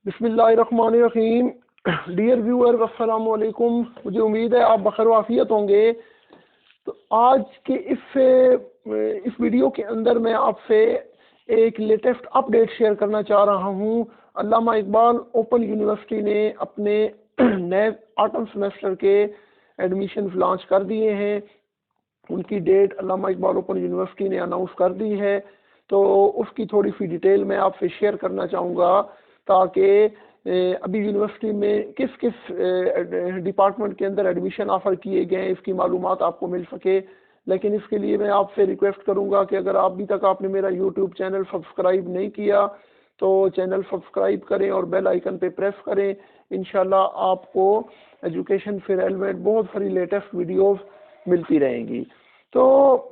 बिस्मिल्लाहिर्रहमानिर्रहीम। Dear viewers, अस्सलाम वालेकुम। मुझे उम्मीद है आप बखैर वाफियत होंगे। तो आज के इस वीडियो के अंदर मैं आपसे एक लेटेस्ट अपडेट शेयर करना चाह रहा हूँ। अल्लामा इकबाल ओपन यूनिवर्सिटी ने अपने नए ऑटम सेमेस्टर के एडमिशन लॉन्च कर दिए हैं। उनकी डेट अल्लामा इकबाल ओपन यूनिवर्सिटी ने अनाउंस कर दी है, तो उसकी थोड़ी सी डिटेल मैं आपसे शेयर करना चाहूँगा ताकि अभी यूनिवर्सिटी में किस किस डिपार्टमेंट के अंदर एडमिशन ऑफ़र किए गए हैं इसकी मालूमात आपको मिल सके। लेकिन इसके लिए मैं आपसे रिक्वेस्ट करूंगा कि अगर अभी तक आपने मेरा यूट्यूब चैनल सब्सक्राइब नहीं किया तो चैनल सब्सक्राइब करें और बेल आइकन पे प्रेस करें। इंशाल्लाह आपको एजुकेशन से रेलेवेंट बहुत सारी लेटेस्ट वीडियोस मिलती रहेंगी। तो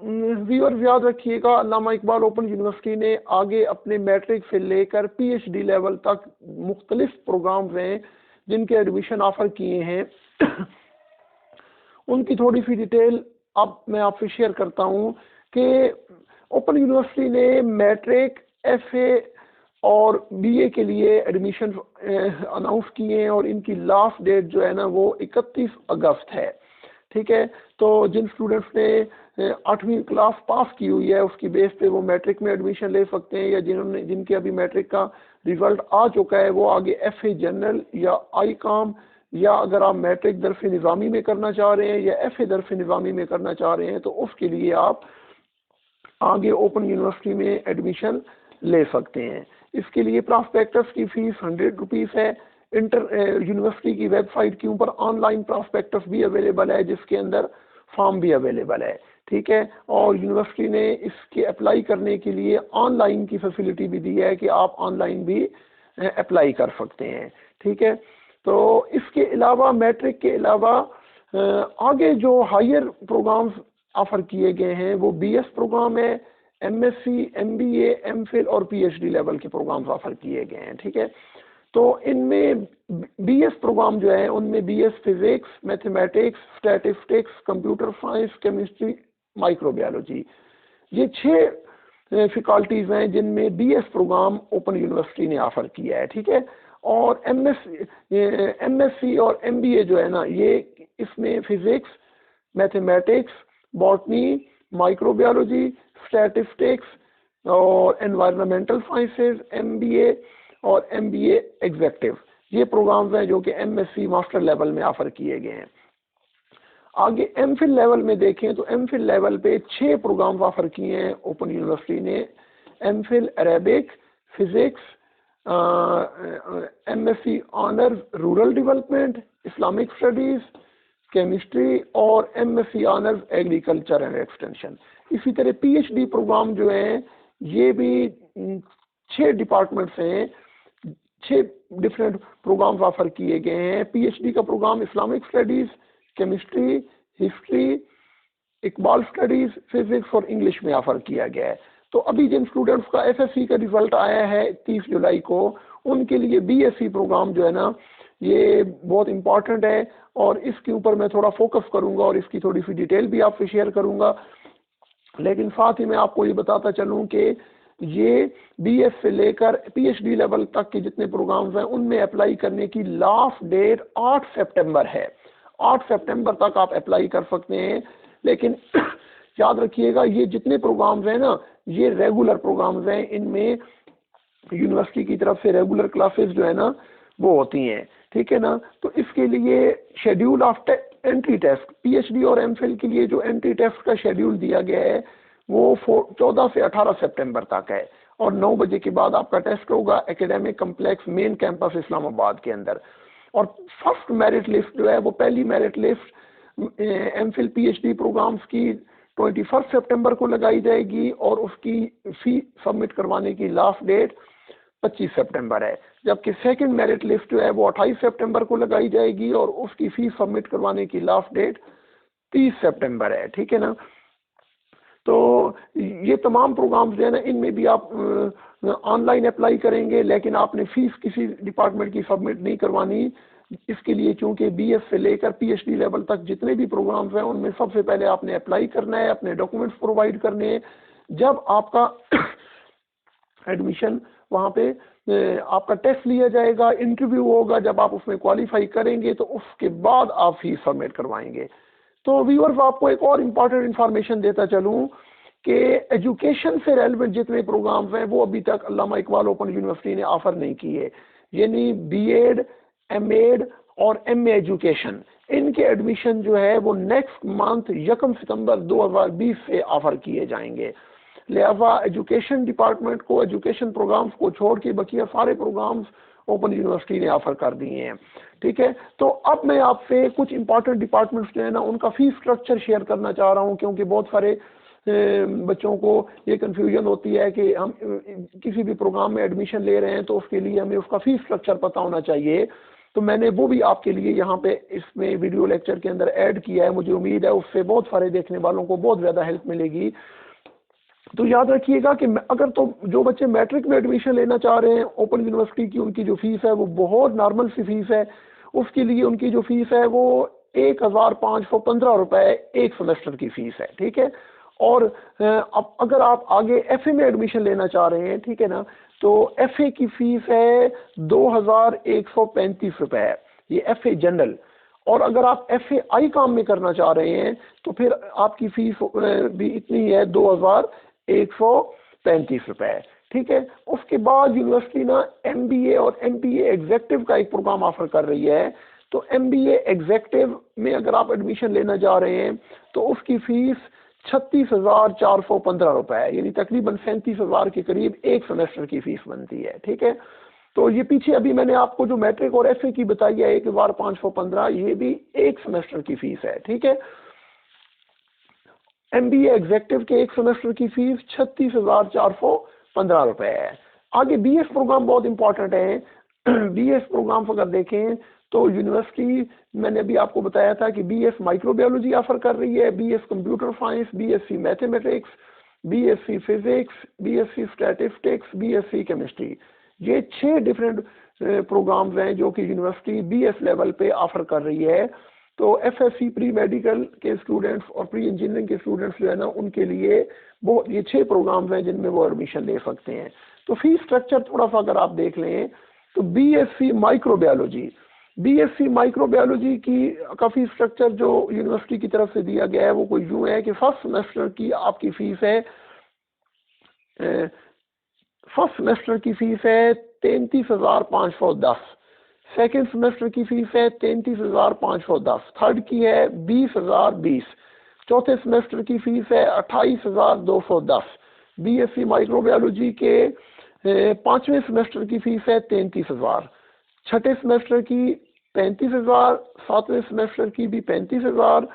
व्यूअर्स याद रखिएगा, अल्लामा इकबाल ओपन यूनिवर्सिटी ने आगे अपने मैट्रिक से लेकर पीएचडी लेवल तक मुख्तलिफ प्रोग्राम्स हैं जिनके एडमिशन ऑफर किए हैं। उनकी थोड़ी सी डिटेल अब मैं आपसे शेयर करता हूं कि ओपन यूनिवर्सिटी ने मैट्रिक, एफए और बीए के लिए एडमिशन अनाउंस किए हैं और इनकी लास्ट डेट जो है ना वो 31 अगस्त है। ठीक है, तो जिन स्टूडेंट्स ने 8वीं क्लास पास की हुई है उसकी बेस पे वो मैट्रिक में एडमिशन ले सकते हैं, या जिनके अभी मैट्रिक का रिजल्ट आ चुका है वो आगे एफए जनरल या आई कॉम, या अगर आप मैट्रिक दरस निज़ामी में करना चाह रहे हैं या एफए दरस निज़ामी में करना चाह रहे हैं तो उसके लिए आप आगे ओपन यूनिवर्सिटी में एडमिशन ले सकते हैं। इसके लिए प्रॉस्पेक्टस की फीस 100 रुपीज़ है। यूनिवर्सिटी की वेबसाइट के ऊपर ऑनलाइन प्रॉस्पेक्टस भी अवेलेबल है जिसके अंदर फॉर्म भी अवेलेबल है। ठीक है, और यूनिवर्सिटी ने इसके अप्लाई करने के लिए ऑनलाइन की फैसिलिटी भी दी है कि आप ऑनलाइन भी अप्लाई कर सकते हैं। ठीक है, तो इसके अलावा मैट्रिक के अलावा आगे जो हायर प्रोग्राम्स ऑफर किए गए हैं वो बीएस प्रोग्राम है, एमएससी, एमबीए, एमफिल और पीएचडी लेवल के प्रोग्राम्स ऑफर किए गए हैं। ठीक है, तो इनमें बीएस प्रोग्राम जो है उनमें BS physics, mathematics, statistics, computer science, chemistry, microbiology, ये 6 फैकल्टीज हैं जिनमें बीएस प्रोग्राम ओपन यूनिवर्सिटी ने ऑफर किया है। ठीक है, और एमएससी और एमबीए जो है ना ये इसमें physics, mathematics, botany, microbiology, statistics और एनवायरमेंटल साइंसेज, एमबीए और एमबीए एग्जेक्टिव, ये प्रोग्राम्स हैं जो कि एमएससी मास्टर लेवल में ऑफर किए गए हैं। आगे एमफिल लेवल में देखें तो एमफिल लेवल पे 6 प्रोग्राम्स ऑफर किए हैं ओपन यूनिवर्सिटी ने। MPhil Arabic, physics, MSc honours rural development, Islamic studies, chemistry और MSc honours agriculture and extension. इसी तरह पीएचडी प्रोग्राम जो हैं ये भी 6 डिपार्टमेंट्स हैं, 6 डिफरेंट प्रोग्राम्स ऑफर किए गए हैं। पीएचडी का program Islamic studies, chemistry, history, Iqbal studies, physics और इंग्लिश में ऑफर किया गया है। तो अभी जिन स्टूडेंट्स का एसएससी का रिजल्ट आया है 30 जुलाई को, उनके लिए बीएससी प्रोग्राम जो है ना ये बहुत इंपॉर्टेंट है और इसके ऊपर मैं थोड़ा फोकस करूंगा और इसकी थोड़ी सी डिटेल भी आपसे शेयर करूंगा। लेकिन साथ ही मैं आपको ये बताता चलूं कि ये बीएस से लेकर पीएचडी लेवल तक के जितने प्रोग्राम्स हैं उनमें अप्लाई करने की लास्ट डेट 8 सितंबर है। 8 सितंबर तक आप अप्लाई कर सकते हैं। लेकिन याद रखिएगा ये जितने प्रोग्राम्स हैं ना ये रेगुलर प्रोग्राम्स हैं, इनमें यूनिवर्सिटी की तरफ से रेगुलर क्लासेस जो है ना वो होती हैं। ठीक है ना, तो इसके लिए schedule of entry test PhD और एमफिल के लिए जो एंट्री टेस्ट का शेड्यूल दिया गया है वो 14 से 18 सितंबर तक है और 9 बजे के बाद आपका टेस्ट होगा academic complex main campus Islamabad के अंदर। और फर्स्ट मेरिट लिस्ट जो है वो पहली merit list MPhil PhD programs की 21 सितंबर को लगाई जाएगी और उसकी फी सबमिट करवाने की लास्ट डेट 25 सितंबर है, जबकि सेकंड मेरिट लिस्ट जो है वो 28 सितंबर को लगाई जाएगी और उसकी फीस सबमिट करवाने की लास्ट डेट 30 सितंबर है। ठीक है ना, तो ये तमाम प्रोग्राम्स जो है ना इनमें भी आप ऑनलाइन अप्लाई करेंगे लेकिन आपने फीस किसी डिपार्टमेंट की सबमिट नहीं करवानी। इसके लिए चूंकि बीएस से लेकर पीएचडी लेवल तक जितने भी प्रोग्राम्स हैं उनमें सबसे पहले आपने अप्लाई करना है, अपने डॉक्यूमेंट्स प्रोवाइड करने हैं। जब आपका एडमिशन वहाँ पे आपका टेस्ट लिया जाएगा, इंटरव्यू होगा, जब आप उसमें क्वालिफाई करेंगे तो उसके बाद आप फीस सबमिट करवाएंगे। तो व्यूअर्स आपको एक और इम्पॉर्टेंट इंफॉर्मेशन देता चलूँ कि एजुकेशन से रेलिवेंट जितने प्रोग्राम्स हैं वो अभी तक अल्लामा इकबाल ओपन यूनिवर्सिटी ने ऑफर नहीं किए, यानी बीएड, एमएड और एमए एजुकेशन, इनके एडमिशन जो है वो नेक्स्ट मंथ 1 सितंबर 2020 से ऑफर किए जाएंगे। लिहाजा एजुकेशन डिपार्टमेंट को, एजुकेशन प्रोग्राम्स को छोड़ के बकिया सारे प्रोग्राम्स ओपन यूनिवर्सिटी ने ऑफर कर दिए हैं। ठीक है, तो अब मैं आपसे कुछ इंपॉर्टेंट डिपार्टमेंट्स जो है ना उनका फीस स्ट्रक्चर शेयर करना चाह रहा हूँ, क्योंकि बहुत सारे बच्चों को ये कंफ्यूजन होती है कि हम किसी भी प्रोग्राम में एडमिशन ले रहे हैं तो उसके लिए हमें उसका फीस स्ट्रक्चर पता होना चाहिए। तो मैंने वो भी आपके लिए यहाँ पे इसमें वीडियो लेक्चर के अंदर ऐड किया है। मुझे उम्मीद है उससे बहुत सारे देखने वालों को बहुत ज़्यादा हेल्प मिलेगी। तो याद रखिएगा कि अगर तो जो बच्चे मैट्रिक में एडमिशन लेना चाह रहे हैं ओपन यूनिवर्सिटी की, उनकी जो फीस है वो बहुत नॉर्मल सी फीस है। उसके लिए उनकी जो फीस है वो 1515 रुपए एक सेमेस्टर की फीस है। ठीक है, और अब अगर आप आगे एफए में एडमिशन लेना चाह रहे हैं, ठीक है ना, तो एफए की फीस है 2135 रुपए, ये एफए जनरल। और अगर आप एफए आई काम में करना चाह रहे हैं तो फिर आपकी फीस भी इतनी है 2135 रुपए। ठीक है, उसके बाद यूनिवर्सिटी ना एमबीए और एमबीए एग्जेक्टिव का एक प्रोग्राम ऑफर कर रही है। तो एमबीए एग्जेक्टिव में अगर आप एडमिशन लेना चाह रहे हैं तो उसकी फीस 36,415 रुपए है, यानी तकरीबन 37,000 के करीब एक सेमेस्टर की फीस बनती है। ठीक है, तो ये पीछे अभी मैंने आपको जो मैट्रिक और एफए की बताई है 1,515, ये भी एक सेमेस्टर की फीस है। ठीक है, एमबीए एग्जेक्टिव के एक सेमेस्टर की फीस 36,415 रुपए है। आगे बीएस प्रोग्राम बहुत इंपॉर्टेंट है। बीएस प्रोग्राम अगर देखें तो यूनिवर्सिटी, मैंने अभी आपको बताया था कि बीएस माइक्रोबायोलॉजी ऑफर कर रही है, BS computer science, BSc mathematics, BSc physics, BSc statistics, BSc chemistry, ये 6 डिफरेंट प्रोग्राम्स हैं जो कि यूनिवर्सिटी बीएस लेवल पे ऑफर कर रही है। तो एफएससी प्री मेडिकल के स्टूडेंट्स और प्री इंजीनियरिंग के स्टूडेंट्स जो है ना उनके लिए वो ये 6 प्रोग्राम्स हैं जिनमें वो एडमिशन ले सकते हैं। तो फीस स्ट्रक्चर थोड़ा सा अगर आप देख लें तो बीएससी माइक्रोबायोलॉजी की का फीस स्ट्रक्चर जो यूनिवर्सिटी की तरफ से दिया गया है वो कोई यूं है कि फर्स्ट सेमेस्टर की आपकी फीस है 33,510, सेकेंड सेमेस्टर की फीस है 33,510, थर्ड की है 20,020, चौथे सेमेस्टर की फीस है 28,210, बीएससी माइक्रोबायोलॉजी के 5वें सेमेस्टर की फीस है 33,000, छठे सेमेस्टर की 35,000, 7वें सेमेस्टर की भी 35,000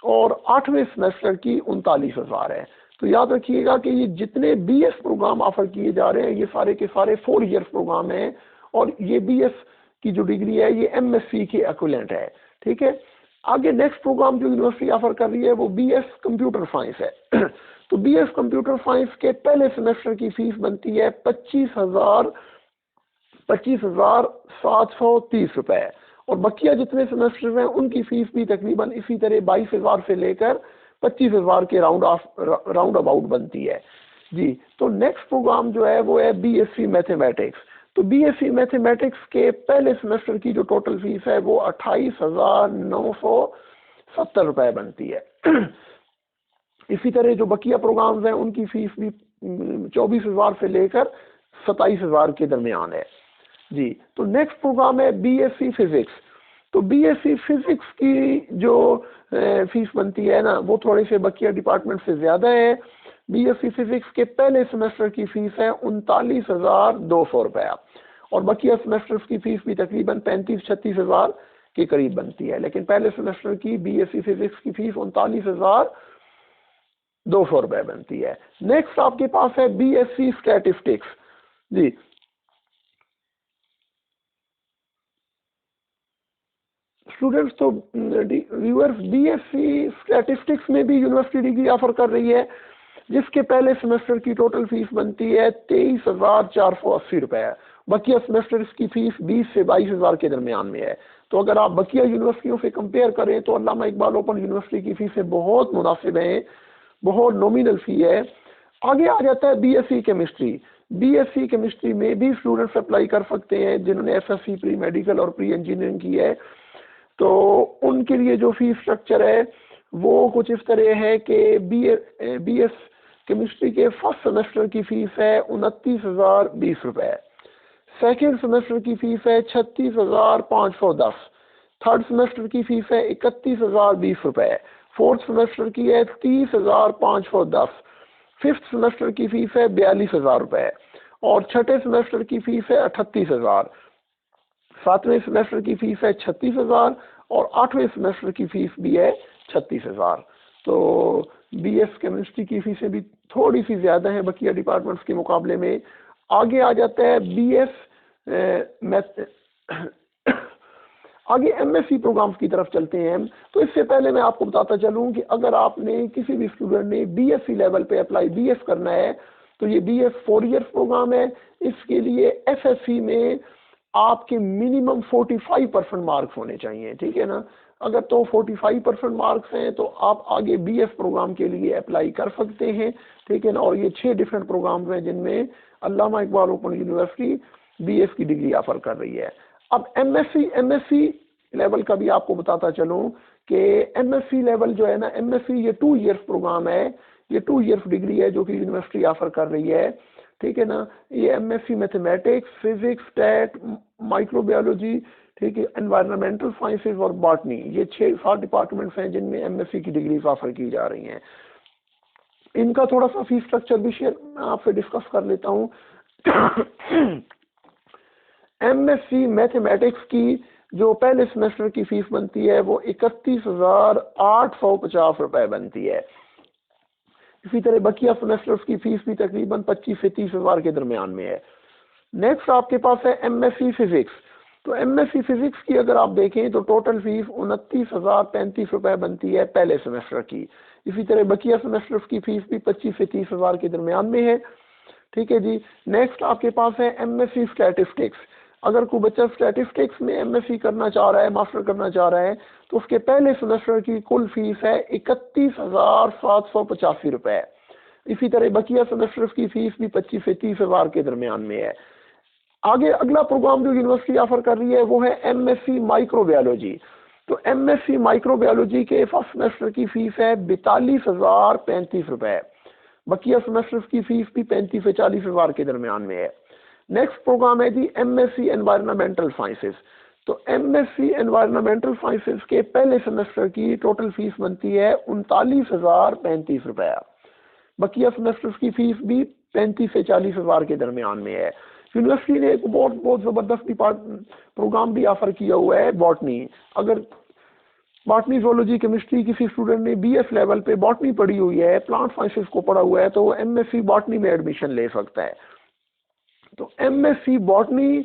और 8वें सेमेस्टर की 39,000 है। तो याद रखिएगा कि ये जितने बीएस प्रोग्राम ऑफर किए जा रहे हैं ये सारे के सारे 4 ईयर्स प्रोग्राम हैं और ये बीएस की जो डिग्री है ये एमएससी के इक्विवेलेंट है। ठीक है, आगे नेक्स्ट प्रोग्राम जो यूनिवर्सिटी ऑफर कर रही है वो बीएस कंप्यूटर साइंस है। तो बीएस कंप्यूटर साइंस के पहले सेमेस्टर की फीस बनती है 25,730 रुपए और बकिया जितने सेमेस्टर हैं उनकी फीस भी तकरीबन इसी तरह 22,000 से लेकर 25,000 के राउंड अबाउट बनती है जी। तो नेक्स्ट प्रोग्राम जो है वो है बीएससी मैथमेटिक्स। तो बीएससी मैथमेटिक्स के पहले सेमेस्टर की जो टोटल फीस है वो 28,970 रुपए बनती है। इसी तरह जो बकिया प्रोग्राम्स हैं उनकी फीस भी 24,000 से लेकर 27,000 के दरमियान है जी। तो नेक्स्ट प्रोग्राम है बीएससी फिजिक्स। तो बीएससी फिजिक्स की जो फीस बनती है ना वो थोड़े से बकिया डिपार्टमेंट से ज़्यादा है। बीएससी फिजिक्स के पहले सेमेस्टर की फीस है 39,200 रुपया और बकिया सेमेस्टर्स की फीस भी तकरीबन 35-36,000 के करीब बनती है, लेकिन पहले सेमेस्टर की बीएससी फिजिक्स की फीस 39,200 रुपये बनती है। नेक्स्ट आपके पास है बीएससी स्टैटिस्टिक्स जी। स्टूडेंट्स तो व्यूअर्स बीएससी स्टैटिस्टिक्स में भी यूनिवर्सिटी डिग्री ऑफर कर रही है जिसके पहले सेमेस्टर की टोटल फीस बनती है 23,480 रुपये। बकिया सेमेस्टर्स की फीस 20 से 22,000 के दरमियान में है। तो अगर आप बकिया यूनिवर्सिटियों से कंपेयर करें तो अल्लामा इकबाल ओपन यूनिवर्सिटी की फीसें बहुत मुनासिब हैं, बहुत नॉमिनल फी है। आगे आ जाता है बीएससी केमिस्ट्री। बीएससी केमिस्ट्री में भी स्टूडेंट्स अप्लाई कर सकते हैं जिन्होंने एफएससी प्री मेडिकल और प्री इंजीनियरिंग की है। तो उनके लिए जो फीस स्ट्रक्चर है वो कुछ इस तरह है कि बीएस केमिस्ट्री के फर्स्ट सेमेस्टर की फीस है 29,020 रुपए, सेकेंड सेमेस्टर की फीस है 36,510, थर्ड सेमेस्टर की फीस है 31,020 रुपए, फोर्थ सेमेस्टर की है 30,510, फिफ्थ सेमेस्टर की फीस है 42,000 रुपए और छठे सेमेस्टर की फीस है 38,000, सातवें सेमेस्टर की फीस है 36,000 और आठवें सेमेस्टर की फीस भी है 36,000। तो बीएस केमिस्ट्री की फीसें भी थोड़ी सी ज़्यादा है बकिया डिपार्टमेंट्स के मुकाबले में। आगे आ जाता है बीएस मैथ आगे एमएससी प्रोग्राम्स की तरफ चलते हैं हम। तो इससे पहले मैं आपको बताता चलूं कि अगर आपने किसी भी स्टूडेंट ने बीएससी लेवल पे अप्लाई बीएस करना है तो ये बीएस 4 ईयर्स प्रोग्राम है। इसके लिए एफएससी में आपके मिनिमम 45% मार्क्स होने चाहिए, ठीक है ना। अगर तो 45% मार्क्स हैं तो आप आगे बीएस प्रोग्राम के लिए अप्लाई कर सकते हैं, ठीक है ना। और ये 6 डिफरेंट प्रोग्राम्स हैं जिनमें अल्लामा इकबाल ओपन यूनिवर्सिटी बीएस की डिग्री ऑफर कर रही है। अब एमएससी लेवल का भी आपको बताता चलूं कि एमएससी लेवल जो है ना, एमएससी ये 2 ईयर्स प्रोग्राम है, ये 2 ईयर्स डिग्री है जो कि यूनिवर्सिटी ऑफर कर रही है, ठीक है ना। ये MSc mathematics, physics, stat, microbiology, ठीक है, एनवायरमेंटल साइंसेज और बॉटनी, ये 6-7 डिपार्टमेंट्स हैं जिनमें एमएससी की डिग्री ऑफर की जा रही हैं। इनका थोड़ा सा फीस स्ट्रक्चर भी शेयर आपसे डिस्कस कर लेता हूँ। एमएससी मैथमेटिक्स की जो पहले सेमेस्टर की फीस बनती है वो 31,850 रुपए बनती है। इसी तरह बकिया सेमेस्टर्स की फीस भी तकरीबन 25 से 30 हज़ार के दरमियान में है। नेक्स्ट आपके पास है एमएससी फिजिक्स। तो एमएससी फिजिक्स की अगर आप देखें तो टोटल फीस 29,035 रुपए बनती है पहले सेमेस्टर की। इसी तरह बकिया सेमेस्टर्स की फीस भी 25 से 30 हज़ार के दरमियान में है, ठीक है जी। नेक्स्ट आपके पास है एमएससी स्टैटिस्टिक्स। अगर कोई बच्चा स्टैटिस्टिक्स में एमएससी करना चाह रहा है, मास्टर करना चाह रहा है, तो उसके पहले सेमेस्टर की कुल फीस है 31,785 रुपए। इसी तरह बकिया सेमेस्टर की फीस भी 25 से 30 हज़ार के दरमियान में है। आगे अगला प्रोग्राम जो यूनिवर्सिटी ऑफर कर रही है वो है एमएससी माइक्रोबायोलॉजी। तो एमएससी माइक्रोबायोलॉजी के फर्स्ट सेमेस्टर की फीस है 42,035 रुपए, बकिया सेमेस्टर की फीस भी 35 से 40 हज़ार के दरमियान में है। नेक्स्ट प्रोग्राम है जी एमएससी एनवायरमेंटल साइंसेज। तो एमएससी एनवायरमेंटल साइंसेज के पहले सेमेस्टर की टोटल फीस बनती है 39,035 रुपए, बकिया सेमेस्टर की फीस भी 35 से 40 हज़ार के दरमियान में है। यूनिवर्सिटी ने एक बहुत ज़बरदस्त प्रोग्राम भी ऑफर किया हुआ है बॉटनी। अगर बॉटनी, ज़ूलॉजी, केमिस्ट्री किसी स्टूडेंट ने बीएस लेवल पे बॉटनी पढ़ी हुई है, प्लांट साइंसेज को पढ़ा हुआ है, तो वो एमएससी बॉटनी में एडमिशन ले सकता है। तो एमएससी बॉटनी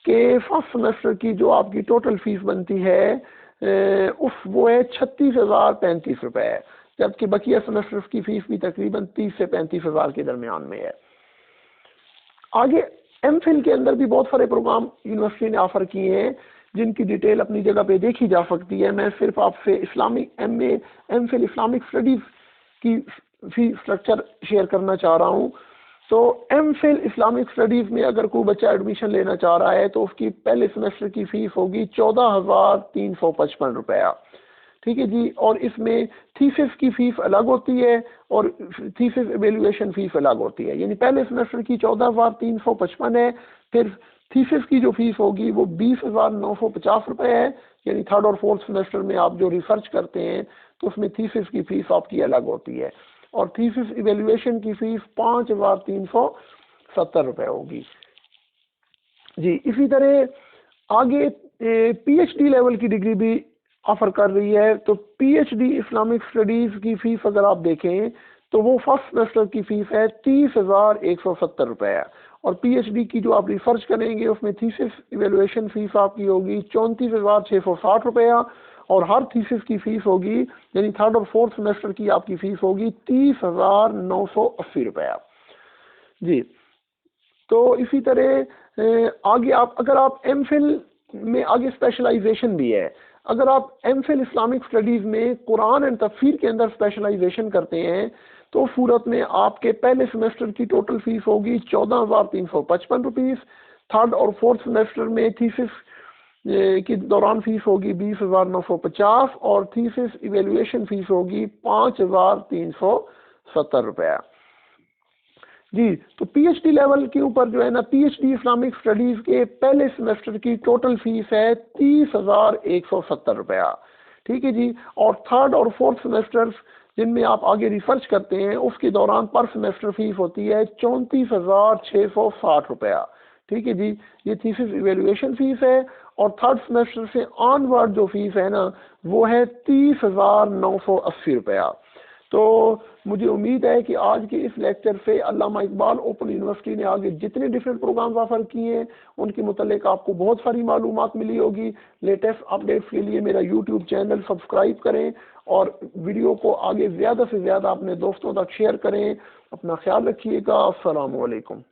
के फर्स्ट सेमेस्टर की जो आपकी टोटल फीस बनती है वो है 36,035 रुपए, जबकि बकिया सेमेस्टर की फीस भी तकरीबन 30 से 35 हज़ार के दरमियान में है। आगे एमफिल के अंदर भी बहुत सारे प्रोग्राम यूनिवर्सिटी ने ऑफर किए हैं जिनकी डिटेल अपनी जगह पे देखी जा सकती है। मैं सिर्फ आपसे इस्लामिक एमफिल इस्लामिक स्टडीज की फी स्ट्रक्चर शेयर करना चाह रहा हूँ। तो एमफिल इस्लामिक स्टडीज में अगर कोई बच्चा एडमिशन लेना चाह रहा है तो उसकी पहले सेमेस्टर की फीस होगी 14,355 रुपया, ठीक है जी। और इसमें थीसिस की फीस अलग होती है और थीसिस एवेल्युएशन फीस अलग होती है। यानी पहले सेमेस्टर की 14,355 है, फिर थीसिस की जो फीस होगी वो 20,950 रुपए है। यानी थर्ड और फोर्थ सेमेस्टर में आप जो रिसर्च करते हैं तो उसमें थीसिस की फीस आपकी अलग होती है और थीसिस इवेल्युएशन की फीस 5,370 रुपए होगी जी। इसी तरह आगे पीएचडी लेवल की डिग्री भी ऑफर कर रही है। तो पीएचडी इस्लामिक स्टडीज की फीस अगर आप देखें तो वो फर्स्ट सेमेस्टर की फीस है 30,170 रुपए है और पीएचडी की जो आप रिसर्च करेंगे उसमें थीसिस इवेल्युएशन फीस आपकी होगी 34,660 रुपया और हर थीसिस की फीस होगी, यानी थर्ड और फोर्थ सेमेस्टर की आपकी फीस होगी 30,980 रुपया जी। तो इसी तरह आगे आप अगर आप एमफिल में आगे स्पेशलाइजेशन भी है, अगर आप एमफिल इस्लामिक स्टडीज़ में कुरान एंड तफसीर के अंदर स्पेशलाइजेशन करते हैं तो सूरत में आपके पहले सेमेस्टर की टोटल फीस होगी 14,355 रुपीज़। थर्ड और फोर्थ सेमेस्टर में थीसिस के दौरान फीस होगी 20,950 और थीसिस इवेल्युएशन फीस होगी 5,370 रुपया जी। तो पीएचडी लेवल के ऊपर जो है ना, पीएचडी इस्लामिक स्टडीज़ के पहले सेमेस्टर की टोटल फीस है 30,170 रुपया, ठीक है जी। और थर्ड और फोर्थ सेमेस्टर्स जिनमें आप आगे रिसर्च करते हैं उसके दौरान पर सेमेस्टर फीस होती है 34,660 रुपया, ठीक है जी। ये थीसिस इवेल्युएशन फीस है। और थर्ड सेमेस्टर से ऑनवर्ड जो फीस है ना वो है 30,980 रुपया। तो मुझे उम्मीद है कि आज के इस लेक्चर से अल्लामा इकबाल ओपन यूनिवर्सिटी ने आगे जितने डिफरेंट प्रोग्राम्स ऑफर किए हैं उनके मुतालिक आपको बहुत सारी मालूमात मिली होगी। लेटेस्ट अपडेट्स के लिए मेरा यूट्यूब चैनल सब्सक्राइब करें और वीडियो को आगे ज़्यादा से ज़्यादा अपने दोस्तों तक शेयर करें। अपना ख्याल रखिएगा। अस्सलामु अलैकुम।